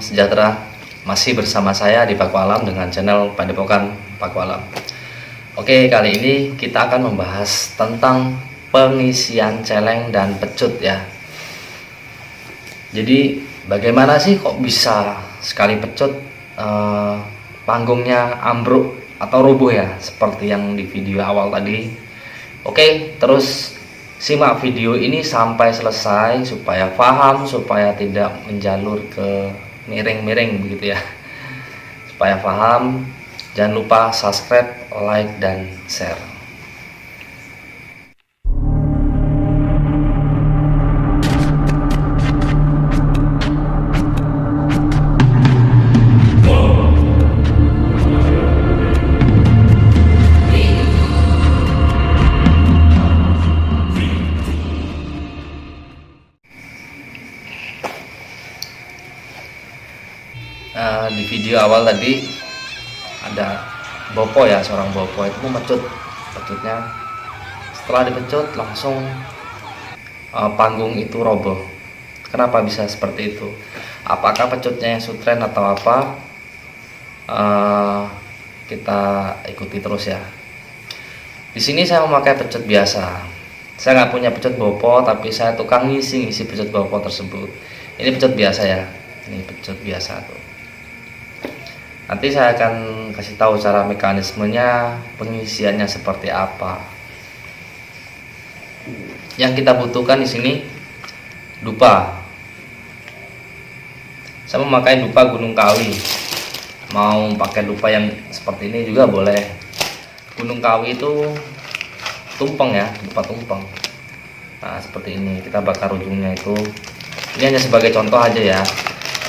salam sejahtera. Masih bersama saya di Paku Alam dengan channel Padepokan Paku Alam. Oke, kali ini kita akan membahas tentang pengisian celeng dan pecut ya. Jadi bagaimana sih kok bisa sekali pecut panggungnya ambruk atau roboh ya, seperti yang di video awal tadi. Oke, terus simak video ini sampai selesai supaya paham, supaya tidak menjalur ke miring-miring begitu ya. Supaya paham, jangan lupa subscribe, like, dan share. Di video awal tadi ada bopo ya, seorang bopo itu memecut pecutnya. Setelah dipecut langsung panggung itu roboh. Kenapa bisa seperti itu? Apakah pecutnya yang sutren atau apa? Kita ikuti terus ya. Di sini saya memakai pecut biasa. Saya nggak punya pecut bopo, tapi saya tukang ngisi pecut bopo tersebut. Ini pecut biasa ya. Ini pecut biasa tuh. Nanti saya akan kasih tahu cara mekanismenya, pengisiannya seperti apa. Yang kita butuhkan di sini dupa. Saya memakai dupa Gunung Kawi. Mau pakai dupa yang seperti ini juga boleh. Gunung Kawi itu tumpeng ya, dupa tumpeng. Nah, seperti ini. Kita bakar ujungnya itu. Ini hanya sebagai contoh aja ya.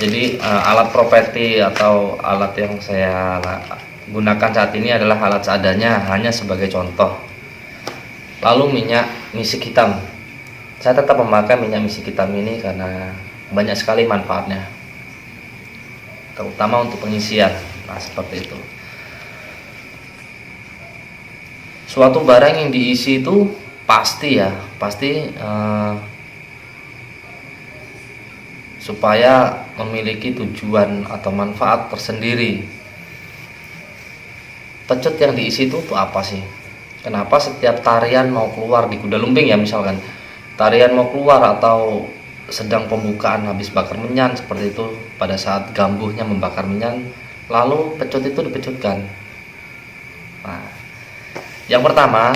Jadi alat properti atau alat yang saya gunakan saat ini adalah alat seadanya, hanya sebagai contoh. Lalu minyak misik hitam. Saya tetap memakai minyak misik hitam ini karena banyak sekali manfaatnya, terutama untuk pengisian. Nah, seperti itu. Suatu barang yang diisi itu pasti supaya memiliki tujuan atau manfaat tersendiri. Pecut yang diisi itu apa sih? Kenapa setiap tarian mau keluar di kuda lumping ya, misalkan tarian mau keluar atau sedang pembukaan habis bakar menyan seperti itu, pada saat gambuhnya membakar menyan, lalu pecut itu dipecutkan. Nah, yang pertama,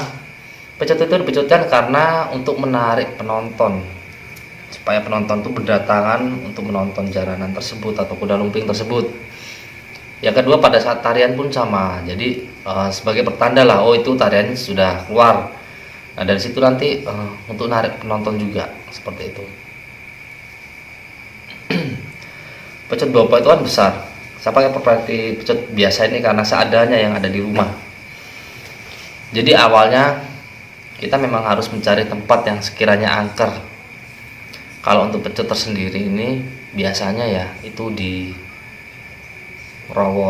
pecut itu dipecutkan karena untuk menarik penonton, supaya penonton itu berdatangan untuk menonton jaranan tersebut atau kuda lumping tersebut. Yang kedua, pada saat tarian pun sama. Jadi sebagai pertanda lah, oh itu tarian sudah keluar. Nah, dari situ nanti untuk narik penonton juga seperti itu. Pecut bopo itu kan besar. Saya pakai properti pecut biasa ini karena seadanya yang ada di rumah. Jadi awalnya kita memang harus mencari tempat yang sekiranya angker. Kalau untuk pecut tersendiri ini biasanya ya itu di rowo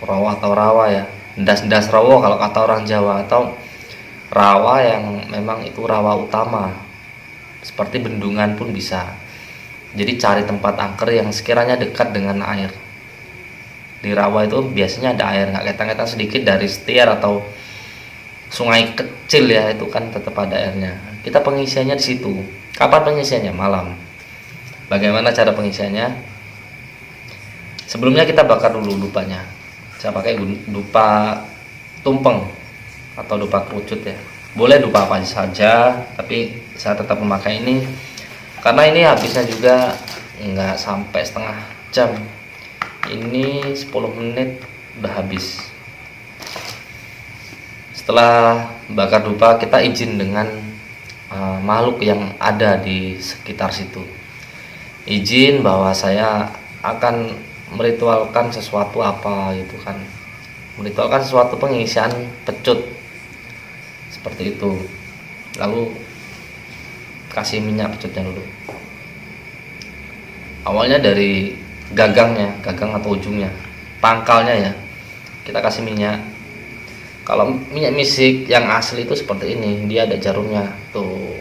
atau rawa ya, ndas rowo kalau kata orang Jawa, atau rawa yang memang itu rawa utama, seperti bendungan pun bisa. Jadi cari tempat angker yang sekiranya dekat dengan air. Di rawa itu biasanya ada air, nggak ketang-ketang sedikit dari setiar atau sungai kecil ya, itu kan tetap ada airnya. Kita pengisiannya di situ. Kapan pengisiannya? Malam. Bagaimana cara pengisiannya? Sebelumnya kita bakar dulu dupanya. Saya pakai dupa tumpeng atau dupa kerucut ya. Boleh dupa apa saja, tapi saya tetap memakai ini karena ini habisnya juga nggak sampai setengah jam. Ini 10 menit udah habis. Setelah bakar dupa, kita izin dengan makhluk yang ada di sekitar situ. Izin bahwa saya akan meritualkan sesuatu apa gitu kan. Meritualkan sesuatu pengisian pecut. Seperti itu. Lalu kasih minyak pecutnya dulu. Awalnya dari gagang atau ujungnya, pangkalnya ya. Kita kasih minyak. Kalau minyak misik yang asli itu seperti ini, dia ada jarumnya tuh,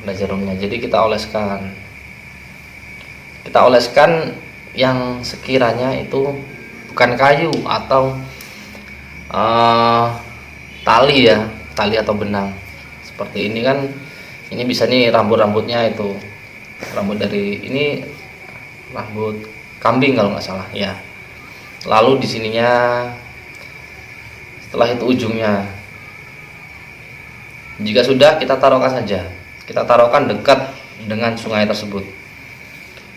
ada jarumnya. Jadi kita oleskan. kita oleskan yang sekiranya itu bukan kayu atau tali ya, tali atau benang seperti ini kan. Ini bisa nih rambut-rambutnya itu, rambut dari ini rambut kambing kalau nggak salah ya. Lalu di sininya, setelah itu ujungnya, jika sudah kita taruhkan saja, kita taruhkan dekat dengan sungai tersebut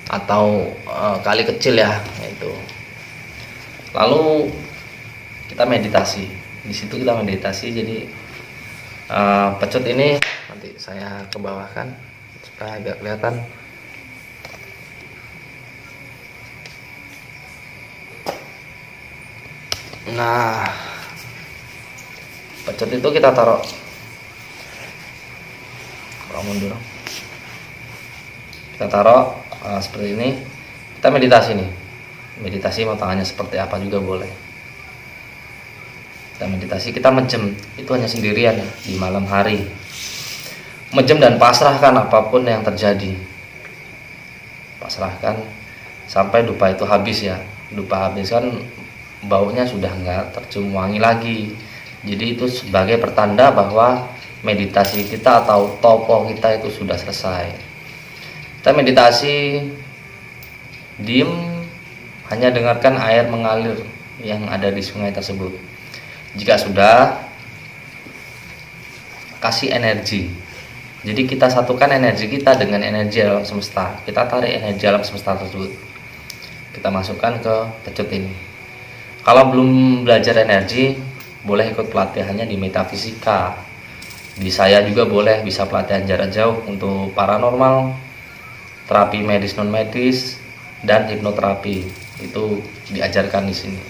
atau kali kecil ya itu. Lalu kita meditasi di situ, kita meditasi. Jadi pecut ini nanti saya ke bawahkan supaya agak kelihatan. Nah, pecut itu kita taruh, mundur, kita taruh seperti ini. Kita meditasi nih, meditasi mau tangannya seperti apa juga boleh. Kita meditasi, kita menjem, itu hanya sendirian ya, di malam hari. Menjem dan pasrahkan apapun yang terjadi, pasrahkan sampai dupa itu habis ya. Dupa habis kan baunya sudah nggak tercium wangi lagi. Jadi itu sebagai pertanda bahwa meditasi kita atau topo kita itu sudah selesai. Kita meditasi, diem, hanya dengarkan air mengalir yang ada di sungai tersebut. Jika sudah, kasih energi. Jadi kita satukan energi kita dengan energi alam semesta. Kita tarik energi alam semesta tersebut, kita masukkan ke pecut ini. Kalau belum belajar energi, boleh ikut pelatihannya di metafisika. Di saya juga boleh, bisa pelatihan jarak jauh untuk paranormal, terapi medis non medis, dan hipnoterapi. Itu diajarkan di sini.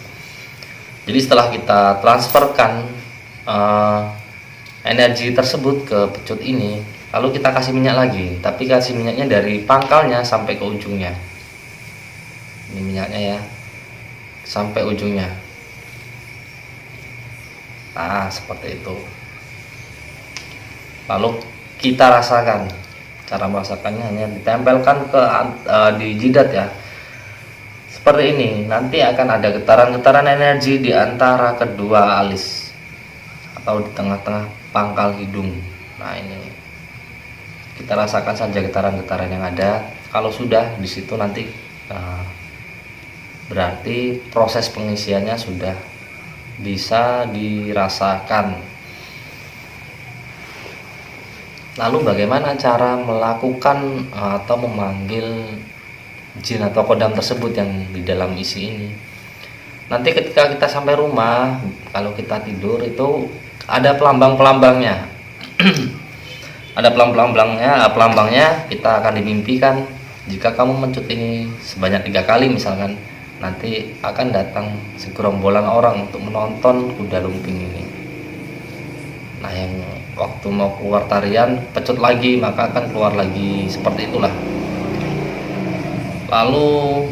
Jadi setelah kita transferkan energi tersebut ke pecut ini, lalu kita kasih minyak lagi, tapi kasih minyaknya dari pangkalnya sampai ke ujungnya. Ini minyaknya ya, sampai ujungnya. Nah, seperti itu. Lalu kita rasakan. Cara merasakannya hanya ditempelkan ke di jidat ya, seperti ini. Nanti akan ada getaran-getaran energi di antara kedua alis atau di tengah-tengah pangkal hidung. Nah, ini kita rasakan saja getaran-getaran yang ada. Kalau sudah di situ nanti berarti proses pengisiannya sudah bisa dirasakan. Lalu bagaimana cara melakukan atau memanggil jin atau kodam tersebut yang di dalam isi ini? Nanti ketika kita sampai rumah, kalau kita tidur itu ada pelambang-pelambangnya. Ada pelambangnya kita akan dimimpikan. Jika kamu mencut ini sebanyak 3 kali misalkan, nanti akan datang segerombolan orang untuk menonton kuda lumping ini. Nah, yang waktu mau keluar tarian pecut lagi, maka akan keluar lagi, seperti itulah. Lalu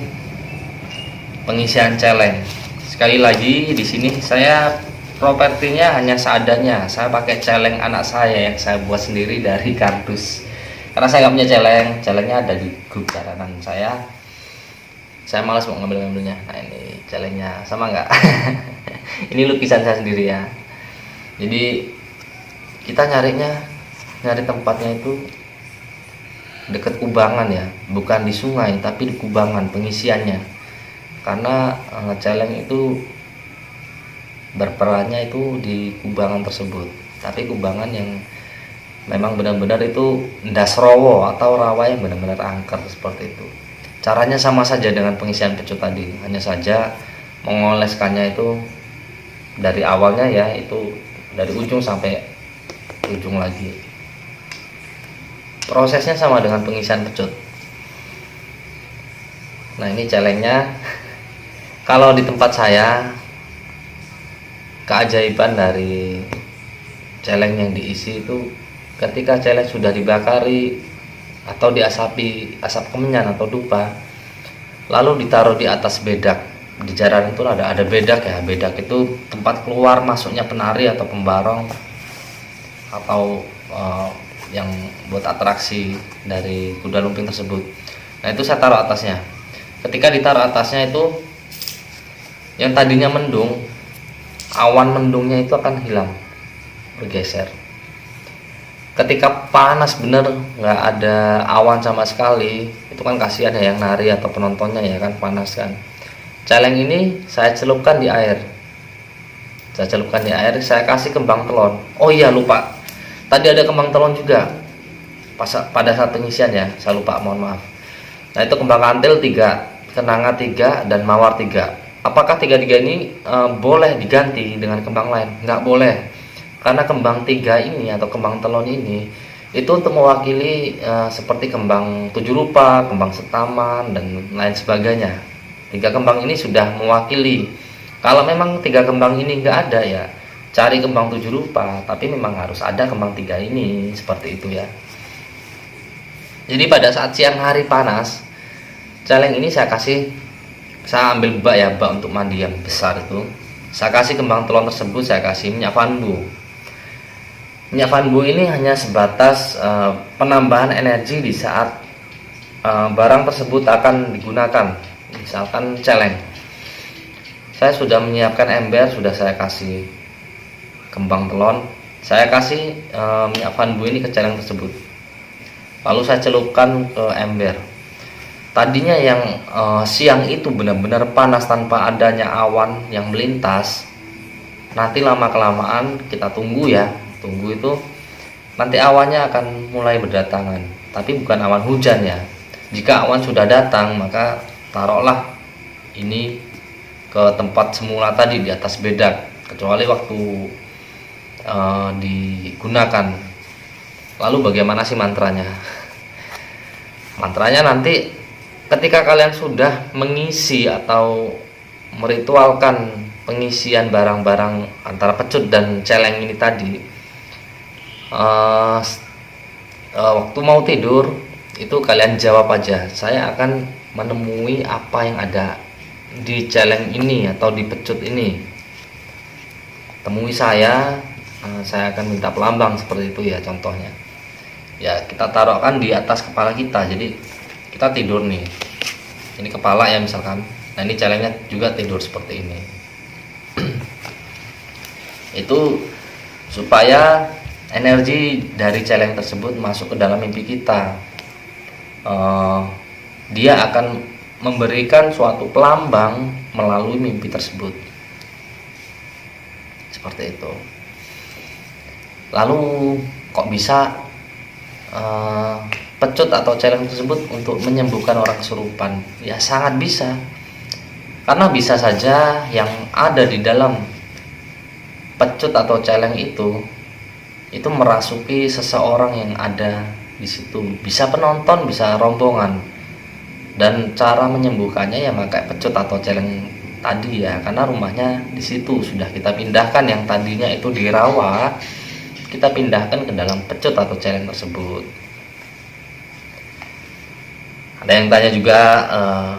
pengisian celeng. Sekali lagi di sini saya propertinya hanya seadanya. Saya pakai celeng anak saya yang saya buat sendiri dari kardus. Karena saya nggak punya celeng, celengnya ada di grup jaranan saya. Saya malas mau ngambilnya. Nah, ini celengnya, sama nggak? Ini lukisan saya sendiri ya. Jadi kita nyari tempatnya itu dekat kubangan ya, bukan di sungai tapi di kubangan pengisiannya. Karena celeng itu berperannya itu di kubangan tersebut, tapi kubangan yang memang benar-benar itu ndasrowo atau rawa yang benar-benar angker, seperti itu. Caranya sama saja dengan pengisian pecut tadi, hanya saja mengoleskannya itu dari awalnya ya, itu dari ujung sampai ujung lagi. Prosesnya sama dengan pengisian pecut. Nah, ini celengnya. Kalau di tempat saya, keajaiban dari celeng yang diisi itu ketika celeng sudah dibakari atau diasapi asap kemenyan atau dupa, lalu ditaruh di atas bedak. Di jaranan itu ada bedak ya. Bedak itu tempat keluar masuknya penari atau pembarong atau yang buat atraksi dari kuda lumping tersebut. Nah, Nah itu saya taruh atasnya. Ketika ditaruh atasnya itu, yang tadinya mendung, awan mendungnya itu akan hilang, bergeser. Ketika panas bener, nggak ada awan sama sekali, itu kan kasihan ya yang nari atau penontonnya ya kan, panas kan. Celeng ini saya celupkan di air. Saya kasih kembang telon. Oh iya lupa, tadi ada kembang telon juga pada saat pengisian ya, saya lupa, mohon maaf. Nah itu kembang kantil 3, kenanga 3, dan mawar 3. Apakah tiga-tiga ini boleh diganti dengan kembang lain? Nggak boleh, karena kembang 3 ini atau kembang telon ini itu untuk mewakili seperti kembang 7 rupa, kembang setaman, dan lain sebagainya. 3 kembang ini sudah mewakili. Kalau memang 3 kembang ini nggak ada ya, cari kembang 7 rupa, tapi memang harus ada kembang 3 ini, seperti itu ya. Jadi pada saat siang hari panas, celeng ini saya ambil bak ya, bak untuk mandi yang besar itu. Saya kasih kembang telon tersebut, saya kasih minyak vanbu. Minyak vanbu ini hanya sebatas penambahan energi di saat barang tersebut akan digunakan, misalkan celeng. Saya sudah menyiapkan ember, sudah saya kasih kembang telon, saya kasih minyak vanbu ini ke celeng tersebut, lalu saya celupkan ke ember. Tadinya yang siang itu benar-benar panas tanpa adanya awan yang melintas. Nanti lama kelamaan kita tunggu ya, tunggu itu nanti awannya akan mulai berdatangan, tapi bukan awan hujan ya. Jika awan sudah datang, maka taruhlah ini ke tempat semula tadi di atas bedak, kecuali waktu digunakan. Lalu bagaimana sih mantranya? Mantranya nanti ketika kalian sudah mengisi atau meritualkan pengisian barang-barang antara pecut dan celeng ini tadi, waktu mau tidur itu kalian jawab aja, saya akan menemui apa yang ada di celeng ini atau di pecut ini. Temui saya akan minta pelambang, seperti itu ya contohnya. Ya kita taruhkan di atas kepala kita, jadi kita tidur nih, ini kepala ya misalkan, nah ini celengnya juga tidur seperti ini. Itu supaya energi dari celeng tersebut masuk ke dalam mimpi kita. Dia akan memberikan suatu pelambang melalui mimpi tersebut, seperti itu. Lalu kok bisa pecut atau celeng tersebut untuk menyembuhkan orang kesurupan? Ya sangat bisa, karena bisa saja yang ada di dalam pecut atau celeng itu merasuki seseorang yang ada di situ. Bisa penonton, bisa rombongan. Dan cara menyembuhkannya ya pakai pecut atau celeng tadi ya, karena rumahnya di situ. Sudah kita pindahkan yang tadinya itu di rawa, kita pindahkan ke dalam pecut atau celeng tersebut. Ada yang tanya juga,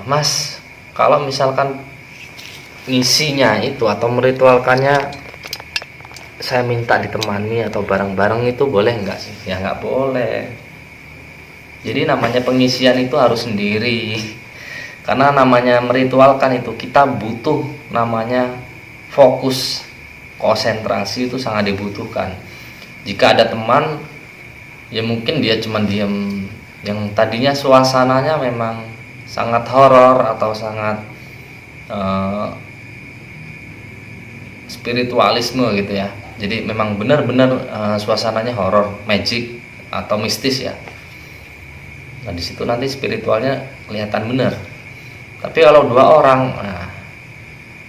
Mas, kalau misalkan ngisinya itu atau meritualkannya saya minta ditemani atau bareng-bareng, itu boleh nggak sih? Ya nggak boleh. Jadi namanya pengisian itu harus sendiri, karena namanya meritualkan itu kita butuh namanya fokus, konsentrasi itu sangat dibutuhkan. Jika ada teman ya mungkin dia cuma diam, yang tadinya suasananya memang sangat horor atau sangat spiritualisme gitu ya, jadi memang benar-benar suasananya horor, magic atau mistis ya. Nah di situ nanti spiritualnya kelihatan benar. Tapi kalau 2 orang, nah,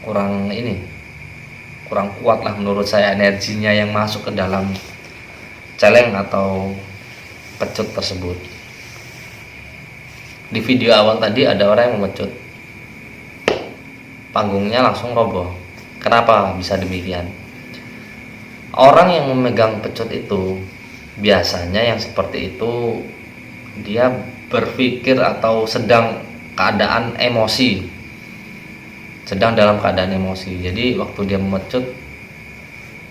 kurang kuat lah menurut saya energinya yang masuk ke dalam celeng atau pecut tersebut. Di video awal tadi ada orang yang memecut, panggungnya langsung roboh. Kenapa bisa demikian? Orang yang memegang pecut itu biasanya yang seperti itu dia berpikir atau sedang keadaan emosi, sedang dalam keadaan emosi. Jadi waktu dia memecut,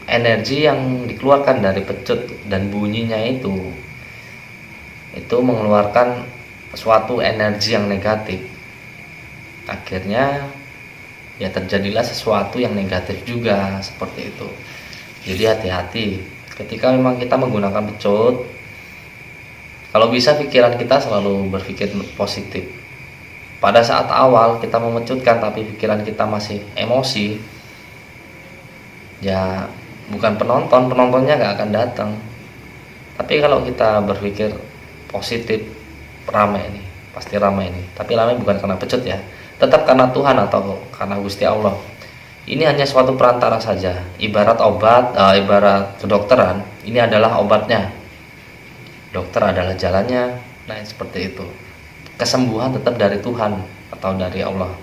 energi yang dikeluarkan dari pecut dan bunyinya itu mengeluarkan suatu energi yang negatif, akhirnya ya terjadilah sesuatu yang negatif juga, seperti itu. Jadi hati-hati ketika memang kita menggunakan pecut. Kalau bisa pikiran kita selalu berpikir positif. Pada saat awal kita memecutkan tapi pikiran kita masih emosi, ya bukan penontonnya nggak akan datang. Tapi kalau kita berpikir positif, ramai ini, pasti ramai ini. Tapi ramai bukan karena pecut ya, tetap karena Tuhan atau karena Gusti Allah. Ini hanya suatu perantara saja, ibarat obat, ibarat kedokteran. Ini adalah obatnya, dokter adalah jalannya. Nah seperti itu. Kesembuhan tetap dari Tuhan atau dari Allah,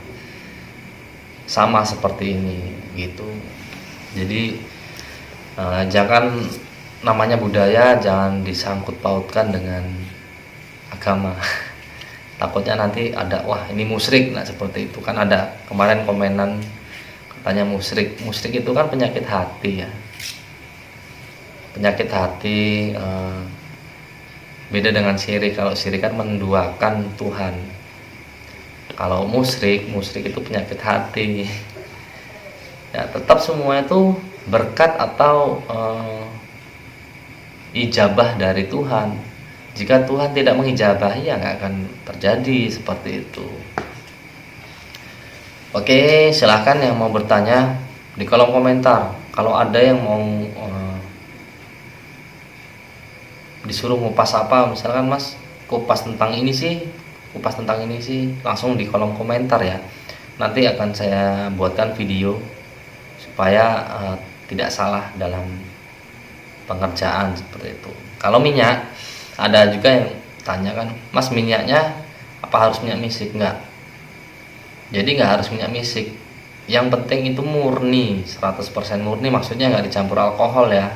sama seperti ini gitu. Jadi jangan, namanya budaya jangan disangkut pautkan dengan agama. Takutnya nanti ada, wah ini musyrik. Nah seperti itu kan, ada kemarin komenan katanya musyrik itu kan penyakit hati ya, penyakit hati. Beda dengan syirik. Kalau syirik kan menduakan Tuhan, kalau musyrik itu penyakit hati. Ya tetap semua itu berkat atau ijabah dari Tuhan. Jika Tuhan tidak mengijabahi, ya nggak akan terjadi seperti itu. Oke, silahkan yang mau bertanya di kolom komentar. Kalau ada yang mau disuruh ngupas apa, misalkan Mas kupas tentang ini sih, langsung di kolom komentar ya. Nanti akan saya buatkan video supaya tidak salah dalam pengerjaan, seperti itu. Kalau minyak, ada juga yang tanya kan, Mas minyaknya apa harus minyak misik? Enggak, jadi nggak harus minyak misik. Yang penting itu murni, 100% murni, maksudnya nggak dicampur alkohol ya.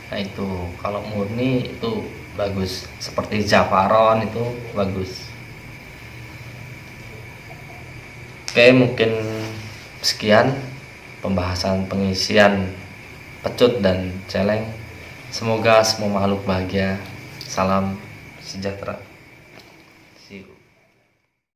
Nah itu kalau murni itu bagus, seperti Zafaron itu bagus. Oke, mungkin sekian pembahasan pengisian pecut dan celeng. Semoga semua makhluk bahagia. Salam sejahtera.